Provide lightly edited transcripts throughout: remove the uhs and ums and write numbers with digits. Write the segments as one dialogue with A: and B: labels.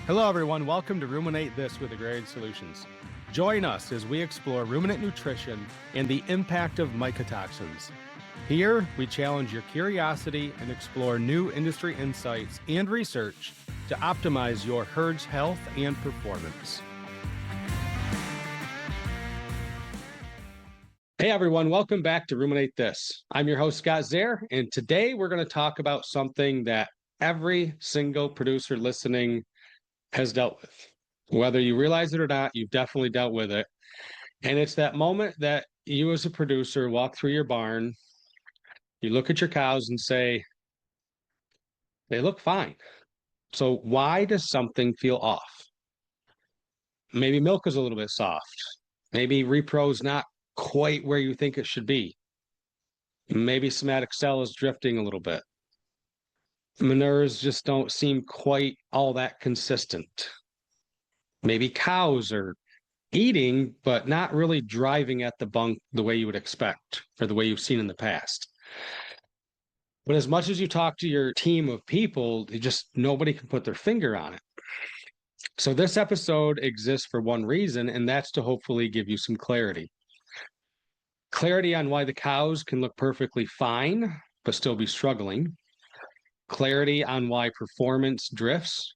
A: Hello, everyone. Welcome to Ruminate This with Agrarian Solutions. Join us as we explore ruminant nutrition and the impact of mycotoxins. Here, we challenge your curiosity and explore new industry insights and research to optimize your herd's health and performance. Hey, everyone. Welcome back to Ruminate This. I'm your host, Scott Zehr, and today we're going to talk about something that every single producer listening has dealt with. Whether you realize it or not, you've definitely dealt with it. And it's that moment that you as a producer walk through your barn, you look at your cows and say, they look fine. So why does something feel off? Maybe milk is a little bit soft. Maybe repro's not quite where you think it should be. Maybe somatic cell is drifting a little bit. Manures just don't seem quite all that consistent. Maybe cows are eating, but not really driving at the bunk the way you would expect or the way you've seen in the past. But as much as you talk to your team of people, nobody can put their finger on it. So this episode exists for one reason, and that's to hopefully give you some clarity. Clarity on why the cows can look perfectly fine, but still be struggling. Clarity on why performance drifts.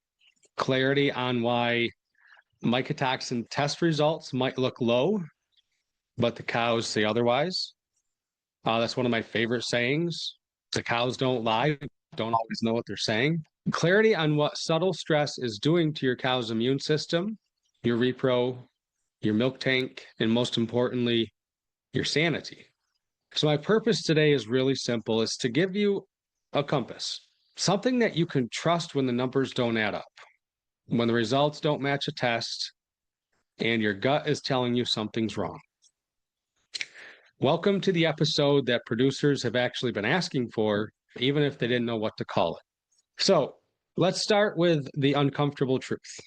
A: Clarity on why mycotoxin test results might look low, but the cows say otherwise. That's one of my favorite sayings. The cows don't lie, don't always know what they're saying. Clarity on what subtle stress is doing to your cow's immune system, your repro, your milk tank, and most importantly, your sanity. So my purpose today is really simple. It's to give you a compass, something that you can trust when the numbers don't add up, when the results don't match a test, and your gut is telling you something's wrong. Welcome to the episode that producers have actually been asking for, even if they didn't know what to call it. So let's start with the uncomfortable truth.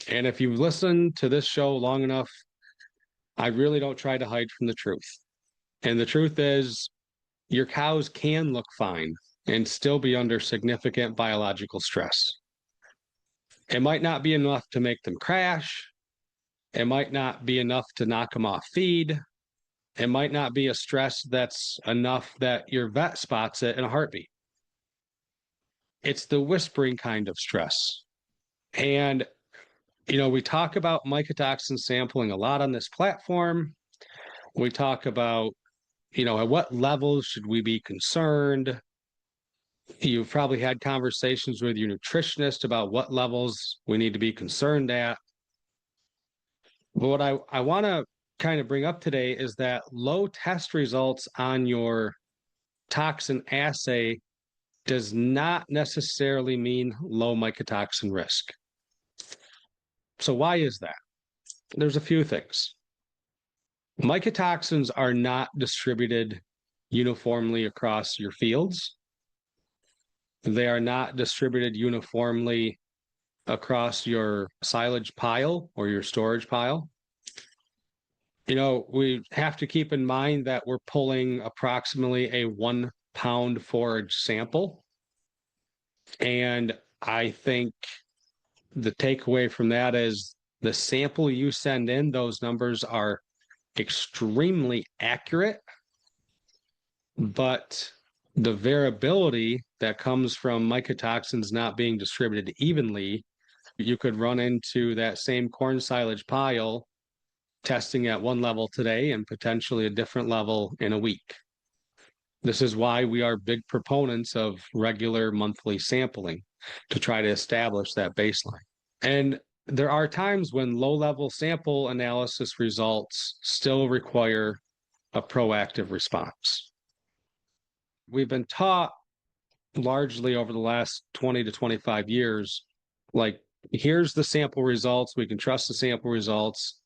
A: And if you've listened to this show long enough, I really don't try to hide from the truth. And the truth is, your cows can look fine and still be under significant biological stress. It might not be enough to make them crash. It might not be enough to knock them off feed. It might not be a stress that's enough that your vet spots it in a heartbeat. It's the whispering kind of stress. And, we talk about mycotoxin sampling a lot on this platform. We talk about, at what levels should we be concerned? You've probably had conversations with your nutritionist about what levels we need to be concerned at. But what I want to kind of bring up today is that low test results on your toxin assay does not necessarily mean low mycotoxin risk. So why is that? There's a few things. Mycotoxins are not distributed uniformly across your fields. They are not distributed uniformly across your silage pile or your storage pile. We have to keep in mind that we're pulling approximately a 1 pound forage sample. And I think the takeaway from that is the sample you send in, those numbers are extremely accurate, but the variability that comes from mycotoxins not being distributed evenly, you could run into that same corn silage pile testing at one level today and potentially a different level in a week. This is why we are big proponents of regular monthly sampling to try to establish that baseline. And there are times when low-level sample analysis results still require a proactive response. We've been taught largely over the last 20 to 25 years, here's the sample results, we can trust the sample results,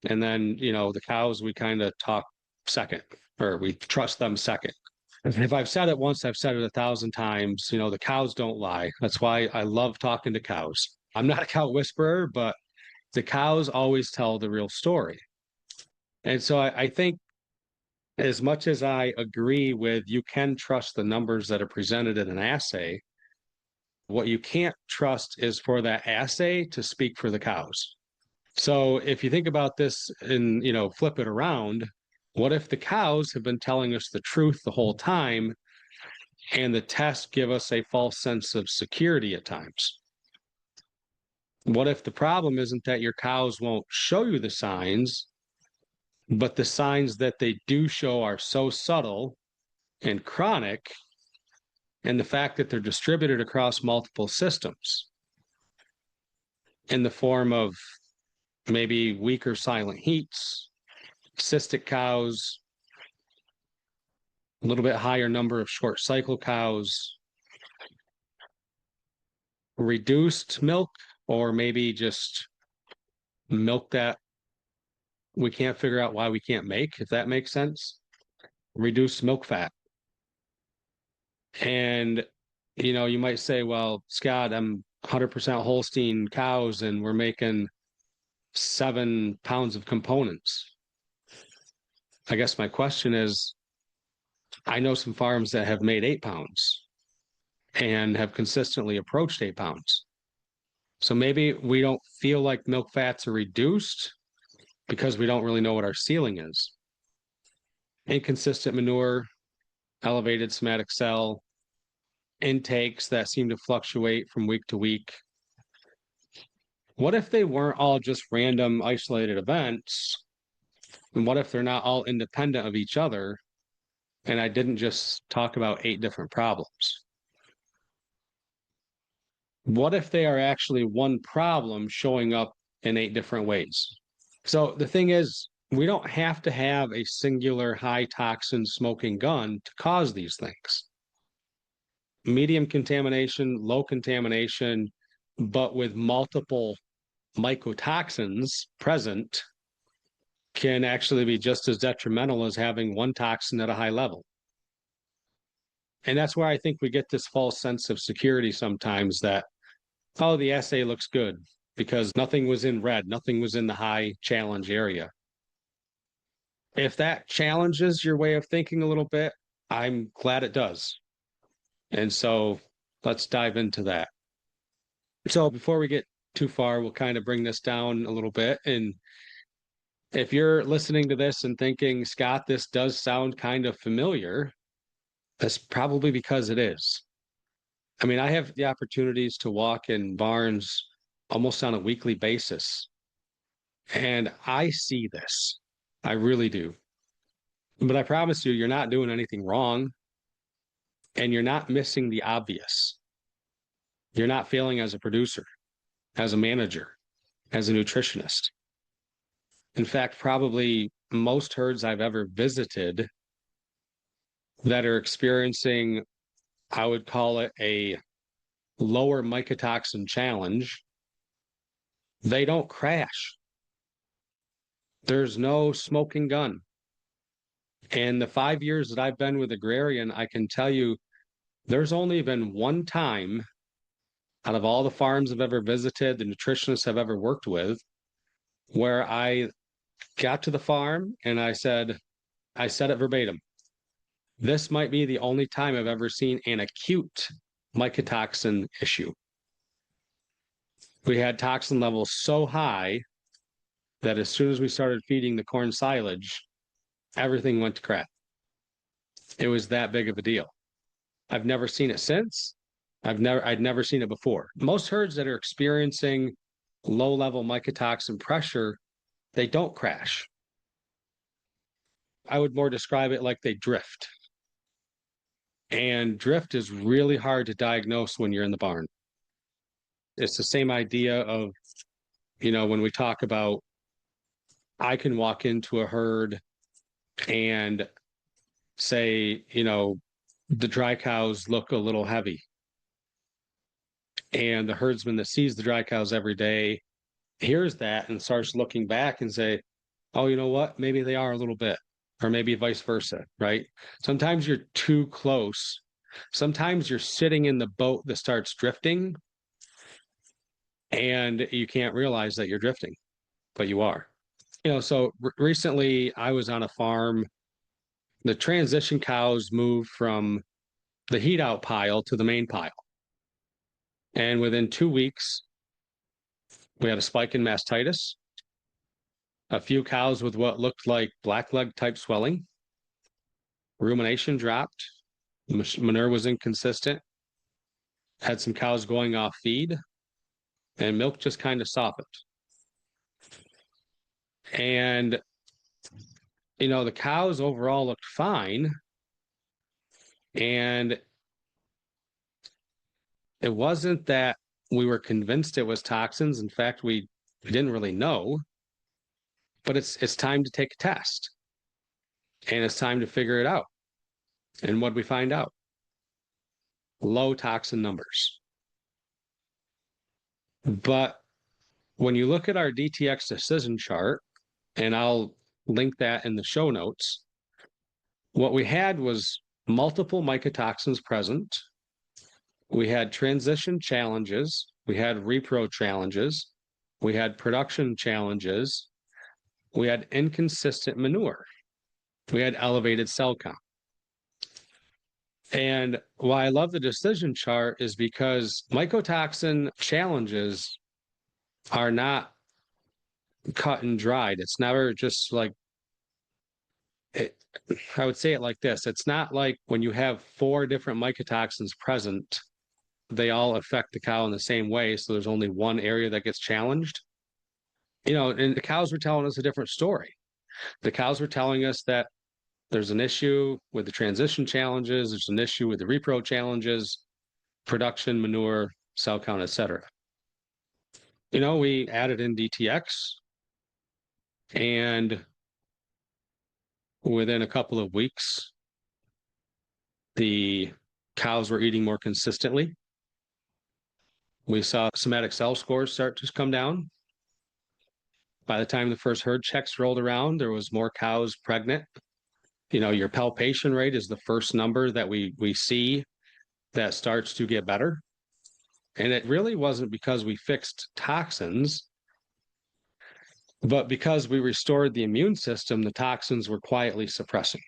A: and then, the cows, we kind of talk second, or we trust them second. If I've said it once, I've said it 1,000 times, the cows don't lie. That's why I love talking to cows. I'm not a cow whisperer, but the cows always tell the real story. And so I think as much as I agree with you can trust the numbers that are presented in an assay, What you can't trust is for that assay to speak for the cows. So if you think about this and, flip it around, what if the cows have been telling us the truth the whole time and the tests give us a false sense of security at times? What if the problem isn't that your cows won't show you the signs, but the signs that they do show are so subtle and chronic, and the fact that they're distributed across multiple systems in the form of maybe weaker silent heats, cystic cows, a little bit higher number of short cycle cows, reduced milk, or maybe just milk that we can't figure out why we can't make, if that makes sense. Reduced milk fat. And, you might say, well, Scott, I'm 100% Holstein cows and we're making 7 pounds of components. I guess my question is, I know some farms that have made 8 pounds and have consistently approached 8 pounds. So maybe we don't feel like milk fats are reduced because we don't really know what our ceiling is. Inconsistent manure, elevated somatic cell, intakes that seem to fluctuate from week to week. What if they weren't all just random isolated events? And what if they're not all independent of each other? And I didn't just talk about 8 different problems. What if they are actually one problem showing up in 8 different ways? So the thing is, we don't have to have a singular high toxin smoking gun to cause these things. Medium contamination, low contamination, but with multiple mycotoxins present can actually be just as detrimental as having one toxin at a high level. And that's where I think we get this false sense of security sometimes that, oh, the assay looks good because nothing was in red, nothing was in the high challenge area. If that challenges your way of thinking a little bit, I'm glad it does. And so let's dive into that. So before we get too far, we'll kind of bring this down a little bit. And if you're listening to this and thinking, Scott, this does sound kind of familiar, that's probably because it is. I mean, I have the opportunities to walk in barns almost on a weekly basis, and I see this. I really do. But I promise you, you're not doing anything wrong, and you're not missing the obvious. You're not failing as a producer, as a manager, as a nutritionist. In fact, probably most herds I've ever visited that are experiencing, I would call it a lower mycotoxin challenge, they don't crash. There's no smoking gun. And the 5 years that I've been with Agrarian, I can tell you there's only been one time out of all the farms I've ever visited, the nutritionists I've ever worked with, where I got to the farm and I said it verbatim. This might be the only time I've ever seen an acute mycotoxin issue. We had toxin levels so high that as soon as we started feeding the corn silage, everything went to crap. It was that big of a deal. I've never seen it since. I'd never seen it before. Most herds that are experiencing low-level mycotoxin pressure, they don't crash. I would more describe it like they drift. And drift is really hard to diagnose when you're in the barn. It's the same idea of, when we talk about, I can walk into a herd and say, the dry cows look a little heavy. And the herdsman that sees the dry cows every day hears that and starts looking back and say, oh, you know what? Maybe they are a little bit, or maybe vice versa, right? Sometimes you're too close. Sometimes you're sitting in the boat that starts drifting and you can't realize that you're drifting, but you are. So recently I was on a farm. The transition cows moved from the heat out pile to the main pile. And within 2 weeks, we had a spike in mastitis, a few cows with what looked like blackleg type swelling, rumination dropped, manure was inconsistent, had some cows going off feed, and milk just kind of softened. And, the cows overall looked fine. And it wasn't that we were convinced it was toxins. In fact, we didn't really know, but it's time to take a test. And it's time to figure it out. And what did we find out? Low toxin numbers. But when you look at our DTX decision chart, and I'll link that in the show notes, what we had was multiple mycotoxins present. We had transition challenges. We had repro challenges. We had production challenges. We had inconsistent manure. We had elevated cell count. And why I love the decision chart is because mycotoxin challenges are not cut and dried. It's never just like I would say it like this. It's not like when you have 4 different mycotoxins present, they all affect the cow in the same way. So there's only one area that gets challenged. And the cows were telling us a different story. The cows were telling us that there's an issue with the transition challenges, there's an issue with the repro challenges, production, manure, cell count, etc. We added in DTX, and within a couple of weeks, the cows were eating more consistently. We saw somatic cell scores start to come down. By the time the first herd checks rolled around, there was more cows pregnant. Your palpation rate is the first number that we see that starts to get better. And it really wasn't because we fixed toxins, but because we restored the immune system, the toxins were quietly suppressing.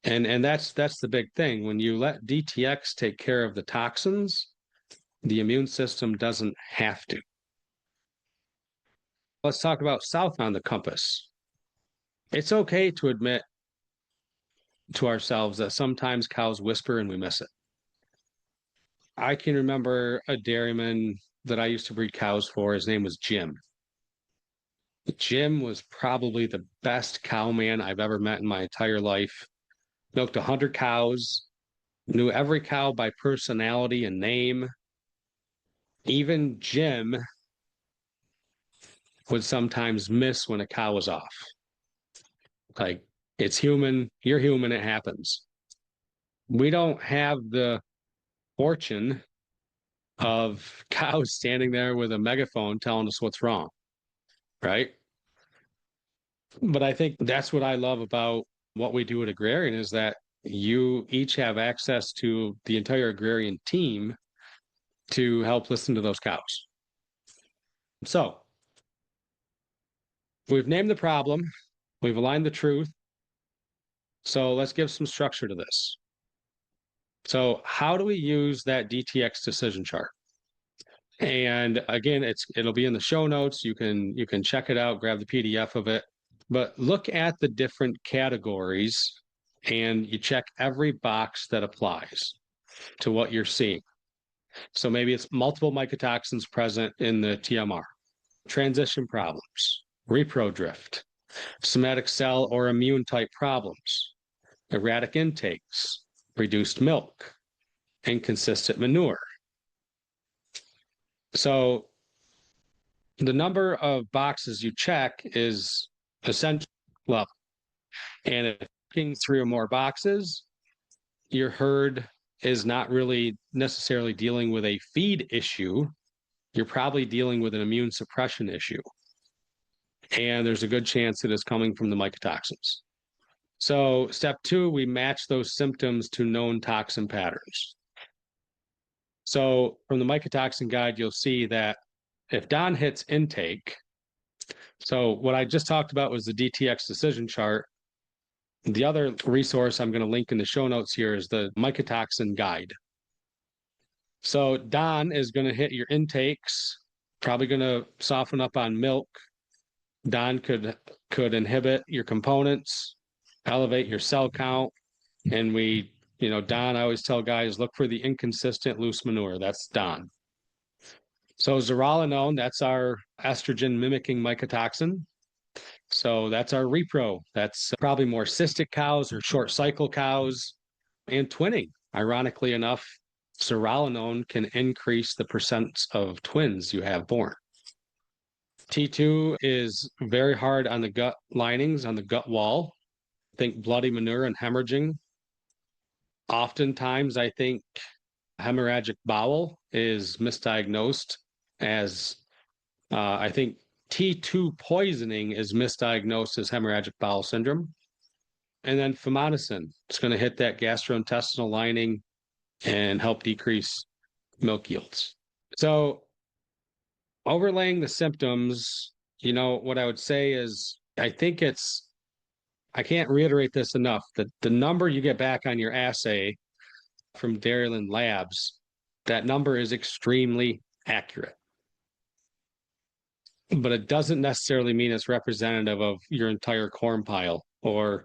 A: And that's the big thing. When you let DTX take care of the toxins, the immune system doesn't have to. Let's talk about south on the compass. It's okay to admit to ourselves that sometimes cows whisper and we miss it. I can remember a dairyman that I used to breed cows for. His name was Jim. Jim was probably the best cowman I've ever met in my entire life. Milked 100 cows, knew every cow by personality and name. Even Jim would sometimes miss when a cow was off. Like, it's human, you're human, it happens. We don't have the fortune of cows standing there with a megaphone telling us what's wrong, right? But I think that's what I love about what we do at Agrarian is that you each have access to the entire Agrarian team to help listen to those cows. So we've named the problem, we've aligned the truth. So let's give some structure to this. So how do we use that DTX decision chart? And again, it'll be in the show notes. You can check it out, grab the PDF of it. But look at the different categories and you check every box that applies to what you're seeing. So maybe it's multiple mycotoxins present in the TMR, transition problems, repro drift, somatic cell or immune type problems, erratic intakes, reduced milk, inconsistent manure. So the number of boxes you check is essential level. And if checking 3 or more boxes, your herd is not really necessarily dealing with a feed issue. You're probably dealing with an immune suppression issue. And there's a good chance it is coming from the mycotoxins. So step 2, we match those symptoms to known toxin patterns. So from the mycotoxin guide, you'll see that if Don hits intake, so what I just talked about was the DTX decision chart. The other resource I'm going to link in the show notes here is the mycotoxin guide. So Don is going to hit your intakes, probably going to soften up on milk. Don could inhibit your components, elevate your cell count, and Don, I always tell guys, look for the inconsistent loose manure. That's Don. So Zearalenone, that's our estrogen mimicking mycotoxin. So that's our repro. That's probably more cystic cows or short cycle cows and twinning. Ironically enough, Zearalenone can increase the percent of twins you have born. T2 is very hard on the gut linings, on the gut wall. Think bloody manure and hemorrhaging. Oftentimes, I think hemorrhagic bowel is misdiagnosed as, I think T2 poisoning is misdiagnosed as hemorrhagic bowel syndrome. And then fumonisin, it's going to hit that gastrointestinal lining and help decrease milk yields. So overlaying the symptoms, what I would say is, I can't reiterate this enough, that the number you get back on your assay from Zearalenone labs, that number is extremely accurate. But it doesn't necessarily mean it's representative of your entire corn pile or,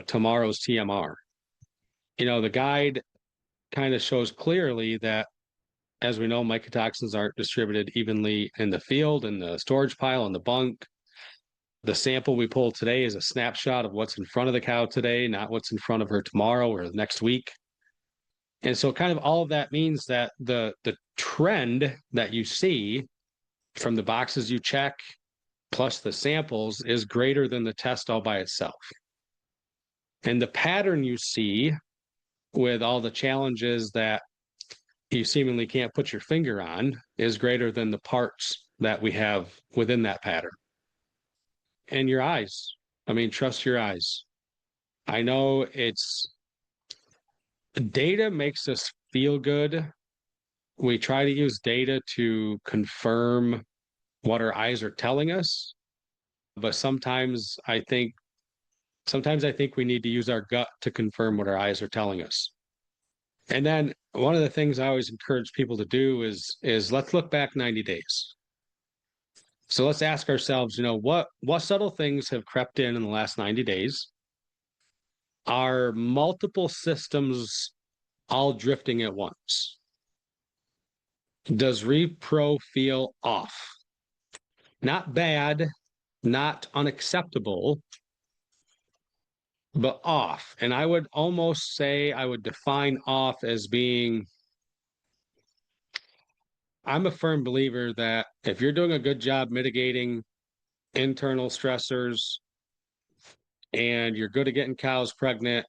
A: tomorrow's TMR. The guide kind of shows clearly that, as we know, mycotoxins aren't distributed evenly in the field, in the storage pile, in the bunk. The sample we pulled today is a snapshot of what's in front of the cow today, not what's in front of her tomorrow or next week. And so kind of all of that means that the trend that you see from the boxes you check plus the samples is greater than the test all by itself. And the pattern you see with all the challenges that you seemingly can't put your finger on is greater than the parts that we have within that pattern. And your eyes. Trust your eyes. I know data makes us feel good. We try to use data to confirm what our eyes are telling us. But sometimes I think we need to use our gut to confirm what our eyes are telling us. And then one of the things I always encourage people to do is let's look back 90 days. So let's ask ourselves, what subtle things have crept in the last 90 days? Are multiple systems all drifting at once? Does repro feel off? Not bad, not unacceptable, but off. And I would almost say I would define off as being, I'm a firm believer that if you're doing a good job mitigating internal stressors and you're good at getting cows pregnant,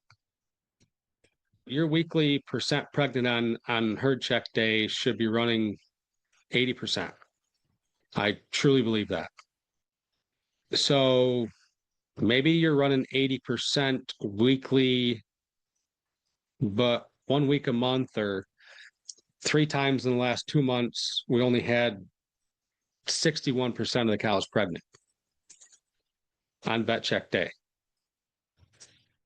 A: your weekly percent pregnant on herd check day should be running 80%. I truly believe that. So maybe you're running 80% weekly, but 1 week a month or 3 times in the last 2 months, we only had 61% of the cows pregnant on vet check day.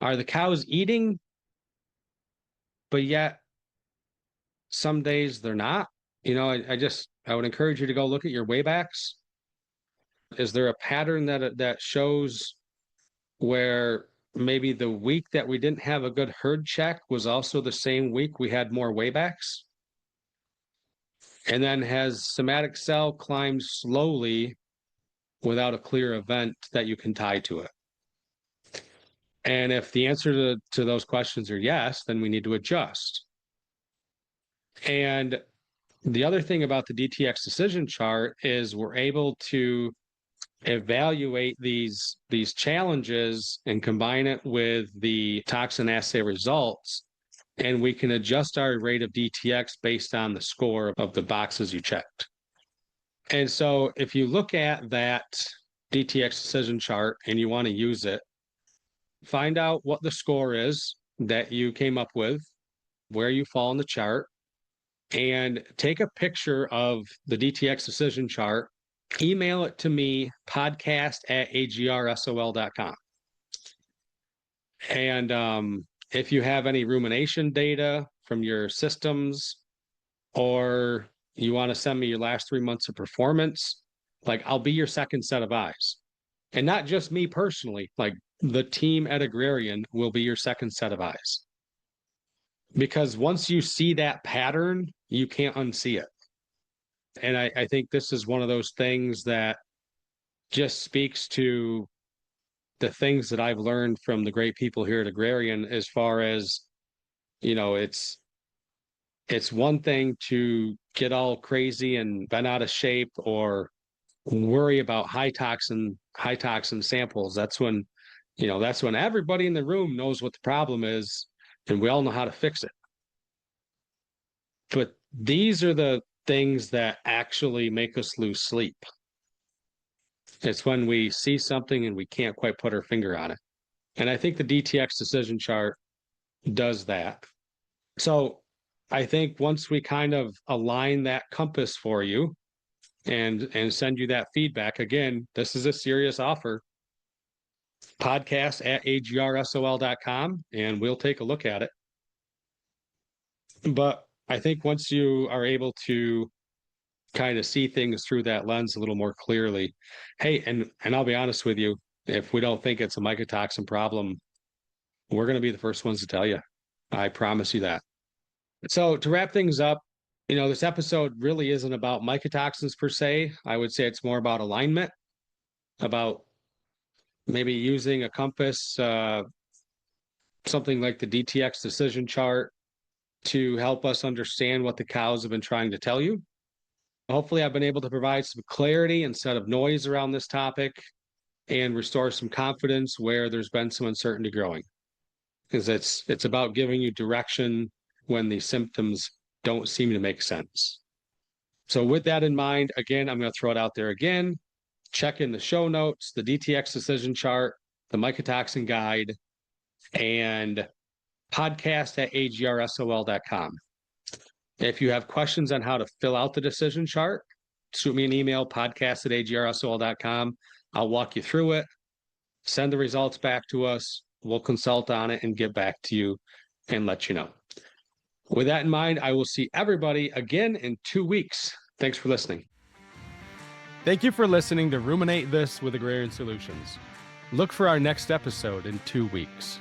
A: Are the cows eating, but yet some days they're not? I would encourage you to go look at your weightbacks. Is there a pattern that shows where maybe the week that we didn't have a good herd check was also the same week we had more weightbacks? And then has somatic cell climbed slowly without a clear event that you can tie to it? And if the answer to those questions are yes, then we need to adjust. And the other thing about the DTX Decision Chart is we're able to evaluate these challenges and combine it with the toxin assay results, and we can adjust our rate of DTX based on the score of the boxes you checked. And so if you look at that DTX Decision Chart and you want to use it, find out what the score is that you came up with, where you fall in the chart, and take a picture of the DTX Decision Chart, email it to me, podcast@agrsol.com. And if you have any rumination data from your systems, or you want to send me your last 3 months of performance, like I'll be your second set of eyes. And not just me personally, like the team at Agrarian will be your second set of eyes. Because once you see that pattern, you can't unsee it. And I think this is one of those things that just speaks to the things that I've learned from the great people here at Agrarian, as far as, it's one thing to get all crazy and bent out of shape or worry about high toxin samples. That's when everybody in the room knows what the problem is and we all know how to fix it. But these are the things that actually make us lose sleep. It's when we see something and we can't quite put our finger on it. And I think the DTX Decision Chart does that. So I think once we kind of align that compass for you and send you that feedback, again, this is a serious offer. podcast@agrsol.com, and we'll take a look at it. But I think once you are able to kind of see things through that lens a little more clearly, hey, and I'll be honest with you, if we don't think it's a mycotoxin problem, we're going to be the first ones to tell you. I promise you that. So to wrap things up, this episode really isn't about mycotoxins per se. I would say it's more about alignment, about maybe using a compass, something like the DTX Decision Chart, to help us understand what the cows have been trying to tell you. Hopefully, I've been able to provide some clarity instead of noise around this topic and restore some confidence where there's been some uncertainty growing. Because it's about giving you direction when the symptoms don't seem to make sense. So with that in mind, again, I'm going to throw it out there again. Check in the show notes, the DTX Decision Chart, the mycotoxin guide, and podcast@agrsol.com. If you have questions on how to fill out the decision chart, shoot me an email, podcast@agrsol.com. I'll walk you through it, send the results back to us. We'll consult on it and get back to you and let you know. With that in mind, I will see everybody again in 2 weeks. Thanks for listening. Thank you for listening to Ruminate This with Agrarian Solutions. Look for our next episode in 2 weeks.